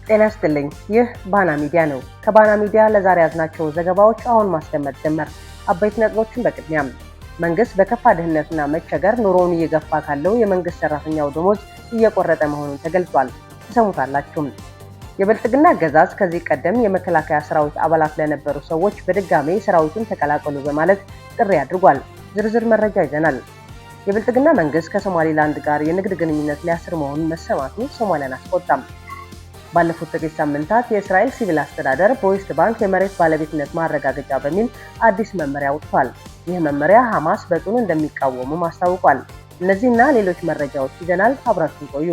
ጤና ይስጥልኝ። ይህ ባና ሚዲያ ነው። ከባና ሚዲያ ለዛሬ ያዝናቸው ዘገባዎች አሁን ማስደመጥ ጀመር። አበይት ነጥቦችን በቅድሚያ መንግስት በከፋ ድህነትና መቸገር ኑሮውን እየገፋ ካለው የመንግስት ሰራተኛው ደሞዝ እየቆረጠ መሆኑን ተገልጿል። ተሰሙታላችሁ። የብልጽግና አገዛዝ ከዚህ ቀደም የመከላከያ ሰራዊት አባላት ለነበሩ ሰዎች በድጋሜ ሰራዊቱን ተቀላቀሉ በማለት ጥሪ አድርጓል። ዝርዝር መረጃ ይዘናል። የብልጽግና መንግስት ከሶማሊላንድ ጋር የንግድ ግንኙነት ሊያስር መሆኑን መሰማቱ ሶማሊያን አስቆጣም። ባለፉት ጥቂት ሳምንታት የእስራኤል ሲቪል አስተዳደር በዌስት ባንክ የመሬት ባለቤትነት ማረጋገጫ በሚል አዲስ መመሪያ አውጥቷል። ይህ መመሪያ ሐማስ በጽኑ እንደሚቃወሙ አስታውቋል። እነዚህና ሌሎች መረጃዎች ይዘናል። አብራችሁን ቆዩ።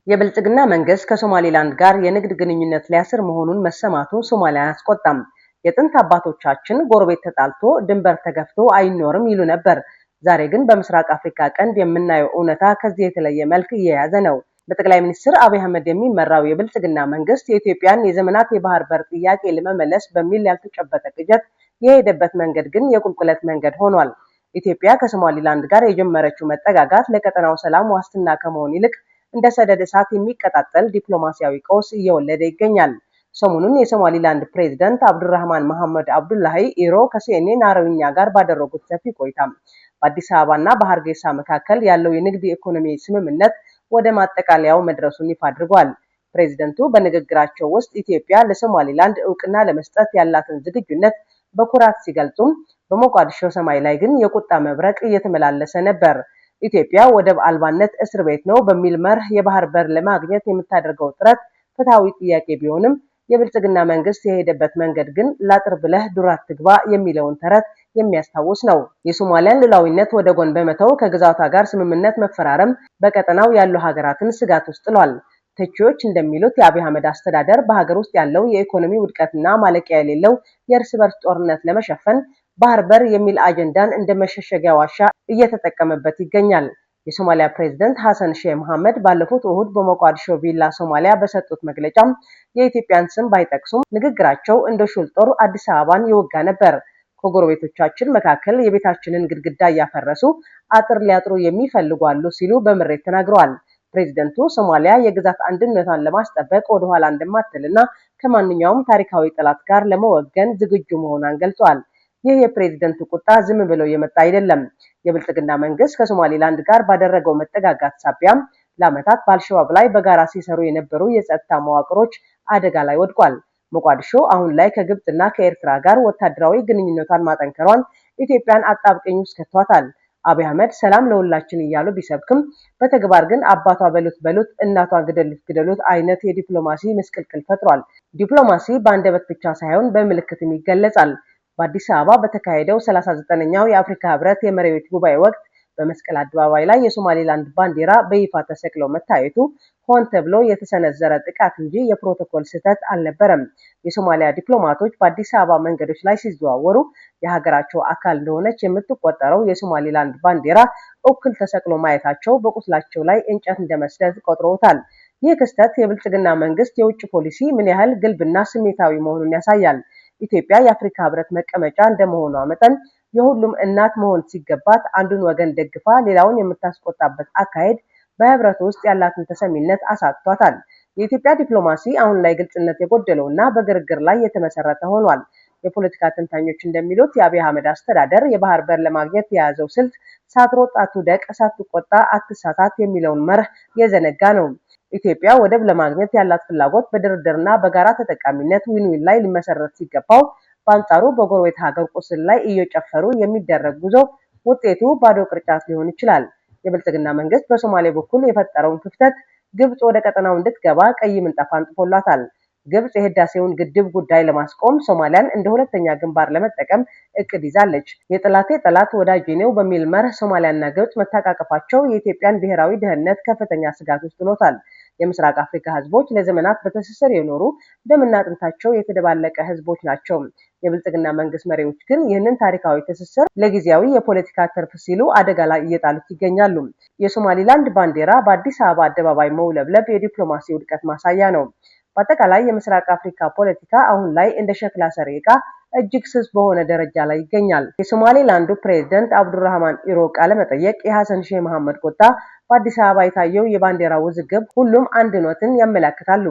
የብልጽግና መንግስት ከሶማሊላንድ ጋር የንግድ ግንኙነት ሊያስር መሆኑን መሰማቱ ሶማሊያን አስቆጣም። የጥንት አባቶቻችን ጎረቤት ተጣልቶ ድንበር ተገፍቶ አይኖርም ይሉ ነበር። ዛሬ ግን በምስራቅ አፍሪካ ቀንድ የምናየው እውነታ ከዚህ የተለየ መልክ እየያዘ ነው። በጠቅላይ ሚኒስትር አብይ አህመድ የሚመራው የብልጽግና መንግስት የኢትዮጵያን የዘመናት የባህር በር ጥያቄ ለመመለስ በሚል ያልተጨበጠ ቅዠት የሄደበት መንገድ ግን የቁልቁለት መንገድ ሆኗል። ኢትዮጵያ ከሶማሊላንድ ጋር የጀመረችው መጠጋጋት ለቀጠናው ሰላም ዋስትና ከመሆን ይልቅ እንደ ሰደድ እሳት የሚቀጣጠል ዲፕሎማሲያዊ ቀውስ እየወለደ ይገኛል። ሰሞኑን የሶማሊላንድ ፕሬዝዳንት አብዱራህማን መሐመድ አብዱላሂ ኢሮ ከሲኤንኤን አረብኛ ጋር ባደረጉት ሰፊ ቆይታ በአዲስ አበባና በሐርጌሳ መካከል ያለው የንግድ ኢኮኖሚ ስምምነት ወደ ማጠቃለያው መድረሱን ይፋ አድርጓል። ፕሬዝዳንቱ በንግግራቸው ውስጥ ኢትዮጵያ ለሶማሊላንድ እውቅና ለመስጠት ያላትን ዝግጁነት በኩራት ሲገልጹም፣ በሞቃዲሾ ሰማይ ላይ ግን የቁጣ መብረቅ እየተመላለሰ ነበር። ኢትዮጵያ ወደብ አልባነት እስር ቤት ነው በሚል መርህ የባህር በር ለማግኘት የምታደርገው ጥረት ፍትሃዊ ጥያቄ ቢሆንም የብልጽግና መንግስት የሄደበት መንገድ ግን ላጥር ብለህ ዱር አትግባ የሚለውን ተረት የሚያስታውስ ነው። የሶማሊያን ሉዓላዊነት ወደ ጎን በመተው ከግዛቷ ጋር ስምምነት መፈራረም በቀጠናው ያሉ ሀገራትን ስጋት ውስጥ ጥሏል። ተቺዎች እንደሚሉት የአብይ አህመድ አስተዳደር በሀገር ውስጥ ያለው የኢኮኖሚ ውድቀትና ማለቂያ የሌለው የእርስ በርስ ጦርነት ለመሸፈን ባህር በር የሚል አጀንዳን እንደ መሸሸጊያ ዋሻ እየተጠቀመበት ይገኛል። የሶማሊያ ፕሬዝዳንት ሐሰን ሼህ መሐመድ ባለፉት እሁድ በሞቃዲሾ ቪላ ሶማሊያ በሰጡት መግለጫ የኢትዮጵያን ስም ባይጠቅሱም ንግግራቸው እንደ ሹል ጦር አዲስ አበባን ይወጋ ነበር። ከጎረቤቶቻችን መካከል የቤታችንን ግድግዳ እያፈረሱ አጥር ሊያጥሩ የሚፈልጉ አሉ ሲሉ በምሬት ተናግረዋል። ፕሬዝዳንቱ ሶማሊያ የግዛት አንድነቷን ለማስጠበቅ ወደ ኋላ እንደማትልና ከማንኛውም ታሪካዊ ጠላት ጋር ለመወገን ዝግጁ መሆኗን ገልጸዋል። ይህ የፕሬዝዳንቱ ቁጣ ዝም ብሎ የመጣ አይደለም። የብልጽግና መንግስት ከሶማሊላንድ ጋር ባደረገው መጠጋጋት ሳቢያም ለዓመታት በአልሸባብ ላይ በጋራ ሲሰሩ የነበሩ የጸጥታ መዋቅሮች አደጋ ላይ ወድቋል። ሞቃዲሾ አሁን ላይ ከግብጽና ከኤርትራ ጋር ወታደራዊ ግንኙነቷን ማጠንከሯን ኢትዮጵያን አጣብቂኝ ውስጥ ከቷታል። አብይ አህመድ ሰላም ለሁላችን እያሉ ቢሰብክም በተግባር ግን አባቷ በሉት እናቷን ግደሉት አይነት የዲፕሎማሲ ምስቅልቅል ፈጥሯል። ዲፕሎማሲ በአንደበት ብቻ ሳይሆን በምልክትም ይገለጻል። በአዲስ አበባ በተካሄደው 39ኛው የአፍሪካ ህብረት የመሪዎች ጉባኤ ወቅት በመስቀል አደባባይ ላይ የሶማሊላንድ ባንዲራ በይፋ ተሰቅሎ መታየቱ ሆን ተብሎ የተሰነዘረ ጥቃት እንጂ የፕሮቶኮል ስህተት አልነበረም። የሶማሊያ ዲፕሎማቶች በአዲስ አበባ መንገዶች ላይ ሲዘዋወሩ የሀገራቸው አካል እንደሆነች የምትቆጠረው የሶማሊላንድ ባንዲራ እኩል ተሰቅሎ ማየታቸው በቁስላቸው ላይ እንጨት እንደመስደድ ቆጥረውታል። ይህ ክስተት የብልጽግና መንግስት የውጭ ፖሊሲ ምን ያህል ግልብና ስሜታዊ መሆኑን ያሳያል። ኢትዮጵያ የአፍሪካ ህብረት መቀመጫ እንደመሆኗ መጠን የሁሉም እናት መሆን ሲገባት አንዱን ወገን ደግፋ ሌላውን የምታስቆጣበት አካሄድ በህብረቱ ውስጥ ያላትን ተሰሚነት አሳጥቷታል። የኢትዮጵያ ዲፕሎማሲ አሁን ላይ ግልጽነት የጎደለውና በግርግር ላይ የተመሰረተ ሆኗል። የፖለቲካ ተንታኞች እንደሚሉት የአብይ አህመድ አስተዳደር የባህር በር ለማግኘት የያዘው ስልት ሳትሮጥ አትውደቅ፣ ሳትቆጣ አትሳሳት የሚለውን መርህ የዘነጋ ነው። ኢትዮጵያ ወደብ ለማግኘት ያላት ፍላጎት በድርድርና በጋራ ተጠቃሚነት ዊን-ዊን ላይ ሊመሰረት ሲገባው፣ በአንጻሩ በጎረቤት ሀገር ቁስል ላይ እየጨፈሩ የሚደረግ ጉዞ ውጤቱ ባዶ ቅርጫት ሊሆን ይችላል። የብልጽግና መንግስት በሶማሌ በኩል የፈጠረውን ክፍተት ግብጽ ወደ ቀጠናው እንድትገባ ቀይ ምንጣፍ አንጥፎላታል። ግብጽ የህዳሴውን ግድብ ጉዳይ ለማስቆም ሶማሊያን እንደ ሁለተኛ ግንባር ለመጠቀም እቅድ ይዛለች። የጠላቴ ጠላት ወዳጄ ነው በሚል መርህ ሶማሊያና ግብጽ መታቃቀፋቸው የኢትዮጵያን ብሔራዊ ደህንነት ከፍተኛ ስጋት ውስጥ ጥሎታል። የምስራቅ አፍሪካ ህዝቦች ለዘመናት በትስስር የኖሩ ደምና አጥንታቸው የተደባለቀ ህዝቦች ናቸው። የብልጽግና መንግስት መሪዎች ግን ይህንን ታሪካዊ ትስስር ለጊዜያዊ የፖለቲካ ትርፍ ሲሉ አደጋ ላይ እየጣሉት ይገኛሉ። የሶማሊላንድ ባንዲራ በአዲስ አበባ አደባባይ መውለብለብ የዲፕሎማሲ ውድቀት ማሳያ ነው። በአጠቃላይ የምስራቅ አፍሪካ ፖለቲካ አሁን ላይ እንደ ሸክላ ሰሪ ዕቃ እጅግ ስስ በሆነ ደረጃ ላይ ይገኛል። የሶማሌላንዱ ፕሬዝዳንት አብዱራህማን ኢሮ ቃለ መጠየቅ የሐሰን ሼህ መሐመድ ቁጣ በአዲስ አበባ የታየው የባንዲራ ውዝግብ ሁሉም አንድነትን ያመለክታሉ።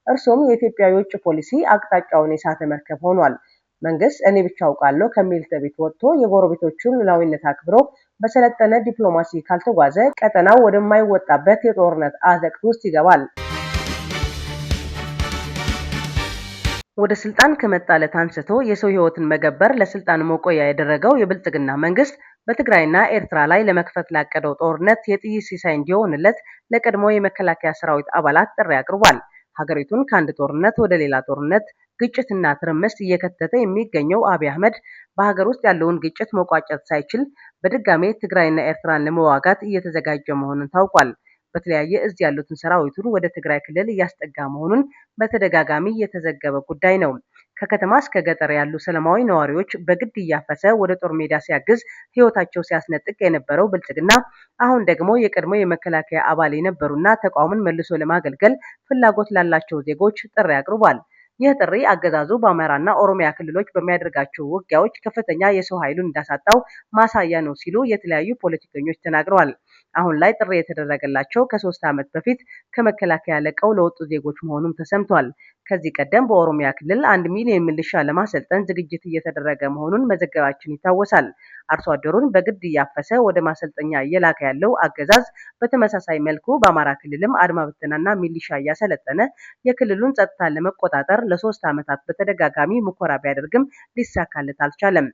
እርሱም የኢትዮጵያ የውጭ ፖሊሲ አቅጣጫውን የሳተ መርከብ ሆኗል። መንግስት እኔ ብቻ አውቃለሁ ከሚል ትዕቢት ወጥቶ የጎረቤቶቹን ሉዓላዊነት አክብሮ በሰለጠነ ዲፕሎማሲ ካልተጓዘ ቀጠናው ወደማይወጣበት የጦርነት አዘቅት ውስጥ ይገባል። ወደ ስልጣን ከመጣ ዕለት አንስቶ የሰው ህይወትን መገበር ለስልጣን መቆያ ያደረገው የብልጽግና መንግስት በትግራይና ኤርትራ ላይ ለመክፈት ላቀደው ጦርነት የጥይት ሲሳይ እንዲሆንለት ለቀድሞ የመከላከያ ሰራዊት አባላት ጥሪ አቅርቧል። ሀገሪቱን ከአንድ ጦርነት ወደ ሌላ ጦርነት፣ ግጭትና ትርምስ እየከተተ የሚገኘው አብይ አህመድ በሀገር ውስጥ ያለውን ግጭት መቋጨት ሳይችል በድጋሜ ትግራይና ኤርትራን ለመዋጋት እየተዘጋጀ መሆኑን ታውቋል። በተለያየ እዝ ያሉትን ሰራዊቱን ወደ ትግራይ ክልል እያስጠጋ መሆኑን በተደጋጋሚ የተዘገበ ጉዳይ ነው። ከከተማ እስከ ገጠር ያሉ ሰላማዊ ነዋሪዎች በግድ እያፈሰ ወደ ጦር ሜዳ ሲያግዝ ህይወታቸው ሲያስነጥቅ የነበረው ብልጽግና አሁን ደግሞ የቀድሞ የመከላከያ አባል የነበሩና ተቋሙን መልሶ ለማገልገል ፍላጎት ላላቸው ዜጎች ጥሪ አቅርቧል። ይህ ጥሪ አገዛዙ በአማራና ኦሮሚያ ክልሎች በሚያደርጋቸው ውጊያዎች ከፍተኛ የሰው ኃይሉን እንዳሳጣው ማሳያ ነው ሲሉ የተለያዩ ፖለቲከኞች ተናግረዋል። አሁን ላይ ጥሪ የተደረገላቸው ከ3 ዓመት በፊት ከመከላከያ ለቀው ለወጡ ዜጎች መሆኑም ተሰምቷል። ከዚህ ቀደም በኦሮሚያ ክልል 1 ሚሊዮን ሚሊሻ ለማሰልጠን ዝግጅት እየተደረገ መሆኑን መዘገባችን ይታወሳል። አርሶ አደሩን በግድ እያፈሰ ወደ ማሰልጠኛ እየላከ ያለው አገዛዝ በተመሳሳይ መልኩ በአማራ ክልልም አድማ ብተናና ሚሊሻ እያሰለጠነ የክልሉን ጸጥታ ለመቆጣጠር ለ3 ዓመታት በተደጋጋሚ ሙከራ ቢያደርግም ሊሳካለት አልቻለም።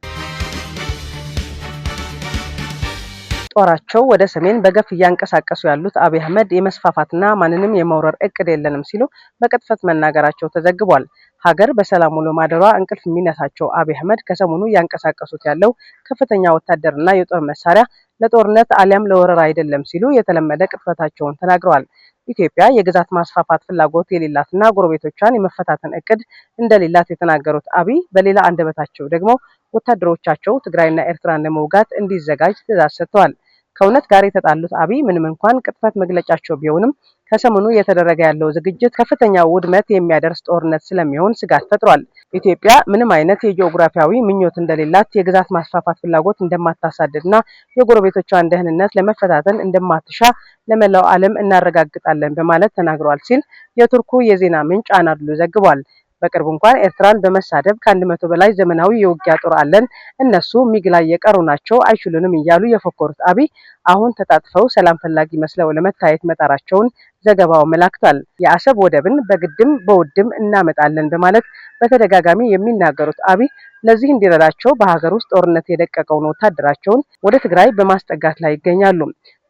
ጦራቸው ወደ ሰሜን በገፍ እያንቀሳቀሱ ያሉት አብይ አህመድ የመስፋፋትና ማንንም የመውረር እቅድ የለንም ሲሉ በቅጥፈት መናገራቸው ተዘግቧል። ሀገር በሰላም ውሎ ማደሯ እንቅልፍ የሚነሳቸው አብይ አህመድ ከሰሞኑ እያንቀሳቀሱት ያለው ከፍተኛ ወታደርና የጦር መሳሪያ ለጦርነት አሊያም ለወረራ አይደለም ሲሉ የተለመደ ቅጥፈታቸውን ተናግረዋል። ኢትዮጵያ የግዛት ማስፋፋት ፍላጎት የሌላትና ጎረቤቶቿን የመፈታተን እቅድ እንደሌላት የተናገሩት አብይ በሌላ አንደበታቸው ደግሞ ወታደሮቻቸው ትግራይና ኤርትራን ለመውጋት እንዲዘጋጅ ትዕዛዝ ሰጥተዋል። ከእውነት ጋር የተጣሉት አብይ ምንም እንኳን ቅጥፈት መግለጫቸው ቢሆንም ከሰሞኑ እየተደረገ ያለው ዝግጅት ከፍተኛ ውድመት የሚያደርስ ጦርነት ስለሚሆን ስጋት ፈጥሯል። ኢትዮጵያ ምንም አይነት የጂኦግራፊያዊ ምኞት እንደሌላት፣ የግዛት ማስፋፋት ፍላጎት እንደማታሳድድና የጎረቤቶቿን ደህንነት ለመፈታተን እንደማትሻ ለመላው ዓለም እናረጋግጣለን በማለት ተናግረዋል ሲል የቱርኩ የዜና ምንጭ አናድሉ ዘግቧል። በቅርቡ እንኳን ኤርትራን በመሳደብ ከ100 በላይ ዘመናዊ የውጊያ ጦር አለን፣ እነሱ ሚግ ላይ የቀሩ ናቸው፣ አይችሉንም እያሉ የፎከሩት አብይ አሁን ተጣጥፈው ሰላም ፈላጊ መስለው ለመታየት መጣራቸውን ዘገባው አመላክቷል። የአሰብ ወደብን በግድም በውድም እናመጣለን በማለት በተደጋጋሚ የሚናገሩት አብይ ለዚህ እንዲረዳቸው በሀገር ውስጥ ጦርነት የደቀቀውን ወታደራቸውን ወደ ትግራይ በማስጠጋት ላይ ይገኛሉ።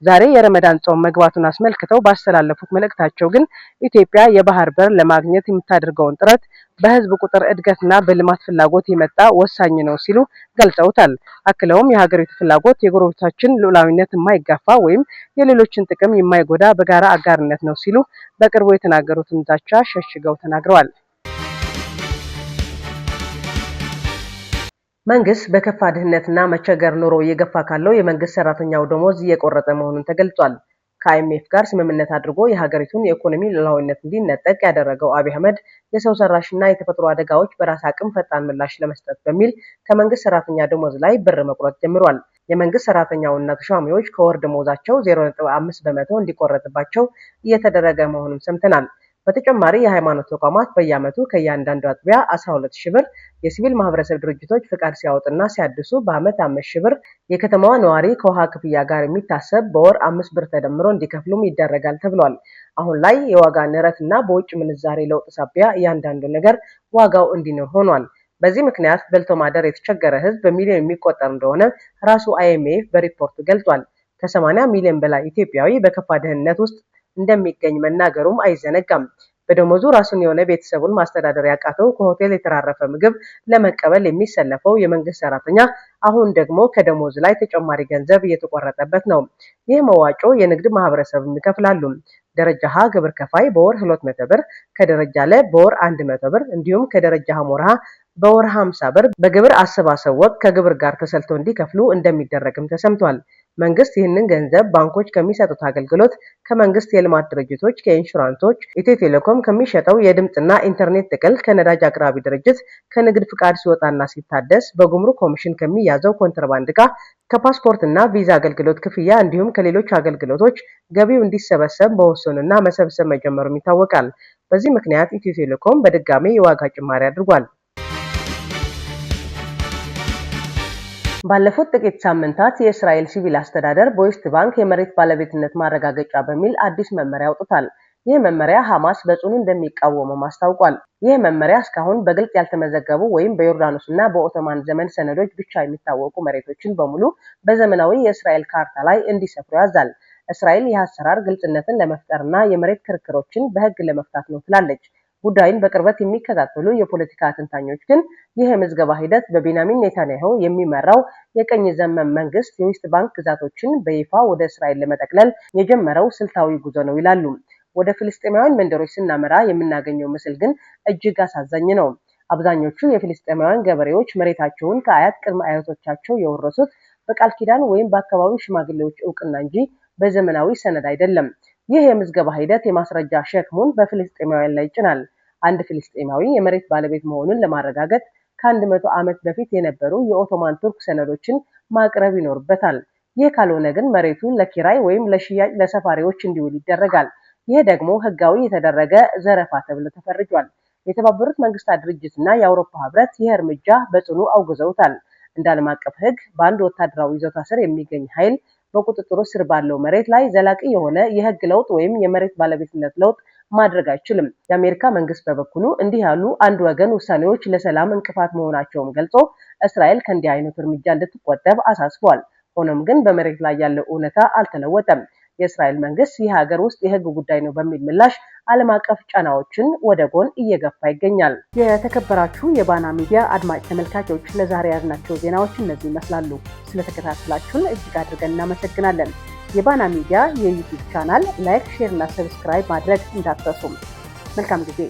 ዛሬ የረመዳን ጾም መግባቱን አስመልክተው ባስተላለፉት መልእክታቸው ግን ኢትዮጵያ የባህር በር ለማግኘት የምታደርገውን ጥረት በህዝብ ቁጥር እድገትና በልማት ፍላጎት የመጣ ወሳኝ ነው ሲሉ ገልጸውታል። አክለውም የሀገሪቱ ፍላጎት የጎረቤቶቻችን ሉዓላዊነት የማይጋፋ ወይም የሌሎችን ጥቅም የማይጎዳ በጋራ አጋርነት ነው ሲሉ በቅርቡ የተናገሩትን ዛቻ ሸሽገው ተናግረዋል። መንግስት በከፋ ድህነትና መቸገር ኑሮ እየገፋ ካለው የመንግስት ሰራተኛው ደሞዝ እየቆረጠ መሆኑን ተገልጿል። ከአይኤምኤፍ ጋር ስምምነት አድርጎ የሀገሪቱን የኢኮኖሚ ሉዓላዊነት እንዲነጠቅ ያደረገው አብይ አህመድ የሰው ሰራሽና የተፈጥሮ አደጋዎች በራስ አቅም ፈጣን ምላሽ ለመስጠት በሚል ከመንግስት ሰራተኛ ደሞዝ ላይ ብር መቁረጥ ጀምሯል። የመንግስት ሰራተኛውና ተሿሚዎች ከወር ደሞዛቸው 0.5 በመቶ እንዲቆረጥባቸው እየተደረገ መሆኑን ሰምተናል። በተጨማሪ የሃይማኖት ተቋማት በየዓመቱ ከእያንዳንዱ አጥቢያ 12,000 ብር፣ የሲቪል ማህበረሰብ ድርጅቶች ፍቃድ ሲያወጡና ሲያድሱ በዓመት 5,000 ብር፣ የከተማዋ ነዋሪ ከውሃ ክፍያ ጋር የሚታሰብ በወር 5 ብር ተደምሮ እንዲከፍሉም ይደረጋል ተብሏል። አሁን ላይ የዋጋ ንረትና በውጭ ምንዛሬ ለውጥ ሳቢያ እያንዳንዱ ነገር ዋጋው እንዲኖር ሆኗል። በዚህ ምክንያት በልቶ ማደር የተቸገረ ህዝብ በሚሊዮን የሚቆጠር እንደሆነ ራሱ አይኤምኤፍ በሪፖርቱ ገልጿል። ከ80 ሚሊዮን በላይ ኢትዮጵያዊ በከፋ ድህነት ውስጥ እንደሚገኝ መናገሩም አይዘነጋም። በደሞዙ ራሱን የሆነ ቤተሰቡን ማስተዳደር ያቃተው ከሆቴል የተራረፈ ምግብ ለመቀበል የሚሰለፈው የመንግስት ሰራተኛ አሁን ደግሞ ከደሞዝ ላይ ተጨማሪ ገንዘብ እየተቆረጠበት ነው። ይህ መዋጮ የንግድ ማህበረሰብ ይከፍላሉ። ደረጃ ሀ ግብር ከፋይ በወር 200 ብር፣ ከደረጃ ለ በወር 100 ብር እንዲሁም ከደረጃ ሐ በወር 50 ብር በግብር አሰባሰብ ወቅት ከግብር ጋር ተሰልተው እንዲከፍሉ እንደሚደረግም ተሰምቷል። መንግስት ይህንን ገንዘብ ባንኮች ከሚሰጡት አገልግሎት፣ ከመንግስት የልማት ድርጅቶች፣ ከኢንሹራንሶች፣ ኢትዮ ቴሌኮም ከሚሸጠው የድምፅና ኢንተርኔት ጥቅል፣ ከነዳጅ አቅራቢ ድርጅት ከንግድ ፍቃድ ሲወጣና ሲታደስ፣ በጉምሩክ ኮሚሽን ከሚያዘው ኮንትሮባንድ ዕቃ፣ ከፓስፖርትና ቪዛ አገልግሎት ክፍያ እንዲሁም ከሌሎች አገልግሎቶች ገቢው እንዲሰበሰብ መወሰኑና መሰብሰብ መጀመሩም ይታወቃል። በዚህ ምክንያት ኢትዮ ቴሌኮም በድጋሚ የዋጋ ጭማሪ አድርጓል። ባለፉት ጥቂት ሳምንታት የእስራኤል ሲቪል አስተዳደር በዌስት ባንክ የመሬት ባለቤትነት ማረጋገጫ በሚል አዲስ መመሪያ አውጥቷል። ይህ መመሪያ ሐማስ በጽኑ እንደሚቃወመው አስታውቋል። ይህ መመሪያ እስካሁን በግልጽ ያልተመዘገቡ ወይም በዮርዳኖስና በኦቶማን ዘመን ሰነዶች ብቻ የሚታወቁ መሬቶችን በሙሉ በዘመናዊ የእስራኤል ካርታ ላይ እንዲሰፍሩ ያዛል። እስራኤል ይህ አሰራር ግልጽነትን ለመፍጠርና የመሬት ክርክሮችን በሕግ ለመፍታት ነው ትላለች። ጉዳዩን በቅርበት የሚከታተሉ የፖለቲካ ተንታኞች ግን ይህ የምዝገባ ሂደት በቤንያሚን ኔታንያሁ የሚመራው የቀኝ ዘመም መንግስት የዌስት ባንክ ግዛቶችን በይፋ ወደ እስራኤል ለመጠቅለል የጀመረው ስልታዊ ጉዞ ነው ይላሉ። ወደ ፍልስጤማውያን መንደሮች ስናመራ የምናገኘው ምስል ግን እጅግ አሳዛኝ ነው። አብዛኞቹ የፍልስጤማውያን ገበሬዎች መሬታቸውን ከአያት ቅድመ አያቶቻቸው የወረሱት በቃል ኪዳን ወይም በአካባቢው ሽማግሌዎች እውቅና እንጂ በዘመናዊ ሰነድ አይደለም። ይህ የምዝገባ ሂደት የማስረጃ ሸክሙን በፍልስጤማውያን ላይ ይጭናል። አንድ ፍልስጤማዊ የመሬት ባለቤት መሆኑን ለማረጋገጥ ከ100 ዓመት በፊት የነበሩ የኦቶማን ቱርክ ሰነዶችን ማቅረብ ይኖርበታል። ይህ ካልሆነ ግን መሬቱ ለኪራይ ወይም ለሽያጭ ለሰፋሪዎች እንዲውል ይደረጋል። ይህ ደግሞ ህጋዊ የተደረገ ዘረፋ ተብሎ ተፈርጇል። የተባበሩት መንግስታት ድርጅትና የአውሮፓ ህብረት ይህ እርምጃ በጽኑ አውግዘውታል። እንደ ዓለም አቀፍ ህግ በአንድ ወታደራዊ ይዞታ ስር የሚገኝ ኃይል በቁጥጥሩ ስር ባለው መሬት ላይ ዘላቂ የሆነ የህግ ለውጥ ወይም የመሬት ባለቤትነት ለውጥ ማድረግ አይችልም። የአሜሪካ መንግስት በበኩሉ እንዲህ ያሉ አንድ ወገን ውሳኔዎች ለሰላም እንቅፋት መሆናቸውን ገልጾ እስራኤል ከእንዲህ አይነቱ እርምጃ እንድትቆጠብ አሳስቧል። ሆኖም ግን በመሬት ላይ ያለው እውነታ አልተለወጠም። የእስራኤል መንግስት ይህ ሀገር ውስጥ የህግ ጉዳይ ነው በሚል ምላሽ ዓለም አቀፍ ጫናዎችን ወደ ጎን እየገፋ ይገኛል። የተከበራችሁ የባና ሚዲያ አድማጭ ተመልካቾች ለዛሬ ያዝናቸው ዜናዎች እነዚህ ይመስላሉ። ስለተከታተላችሁን እጅግ አድርገን እናመሰግናለን። የባና ሚዲያ የዩቲዩብ ቻናል ላይክ፣ ሼር እና ሰብስክራይብ ማድረግ እንዳትረሱ። መልካም ጊዜ